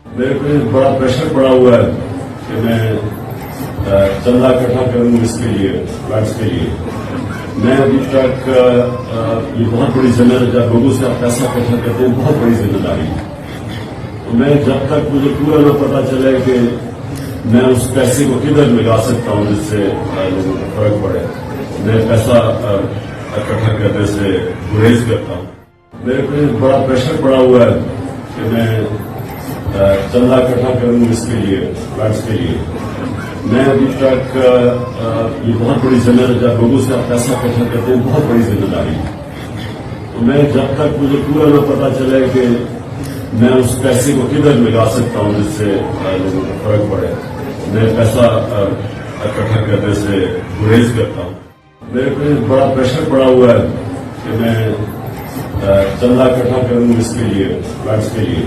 میرے پہ بڑا پریشر پڑا ہوا ہے کہ میں چندہ اکٹھا کروں اس کے لیے فلیٹس کے لیے. میں ابھی تک یہ بہت بڑی ذمہ داری جب لوگوں سے آپ پیسہ اکٹھا کرتے ہیں بہت بڑی ذمہ داری ہے. تو میں جب تک مجھے پورا نہ پتا چلے کہ میں اس پیسے کو کدھر لگا سکتا ہوں جس سے لوگوں کو فرق پڑے, میں پیسہ اکٹھا کرنے سے گریز کرتا ہوں. میرے پہ بڑا پریشر پڑا ہوا ہے کہ میں چندہ اکٹھا کروں اس کے لیے فلیٹس کے لیے. میں ابھی تک یہ بہت بڑی ذمہ داری جب لوگوں سے آپ پیسہ اکٹھا کرتے ہیں بہت بڑی ذمہ داری ہے. تو میں جب تک مجھے پورا نہ پتا چلے کہ میں اس پیسے کو کدھر لگا سکتا ہوں جس سے لوگوں کو فرق پڑے, میں پیسہ اکٹھا کرنے سے گریز کرتا ہوں. میرے پہ بڑا پریشر پڑا ہوا ہے کہ میں چندہ اکٹھا کروں اس کے لیے فلیٹس کے لیے.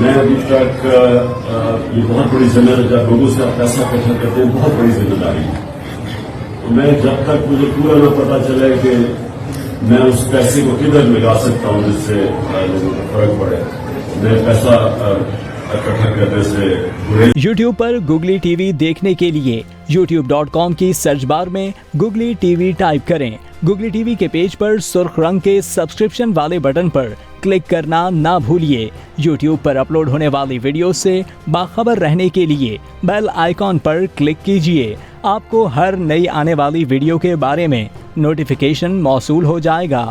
میں ابھی تک یہ بہت بڑی ذمہ داری جب لوگوں سے آپ پیسہ اکٹھا کرتے ہیں بہت بڑی ذمہ داری ہے. تو میں جب تک مجھے پورا نہ پتا چلے کہ میں اس پیسے کو کدھر لگا سکتا ہوں جس سے لوگوں کو فرق پڑے, میں پیسہ اکٹھا کرنے سے گریز. یوٹیوب پر گوگلی ٹی وی دیکھنے کے لیے youtube.com کی سرچ بار میں گوگلی ٹی وی ٹائپ کریں. گوگلی ٹی وی کے پیج پر سرخ رنگ کے سبسکرپشن والے بٹن پر کلک کرنا نہ بھولیے. یوٹیوب پر اپلوڈ ہونے والی ویڈیو سے باخبر رہنے کے لیے بیل آئیکن پر کلک کیجیے. آپ کو ہر نئی آنے والی ویڈیو کے بارے میں نوٹیفیکیشن موصول ہو جائے گا.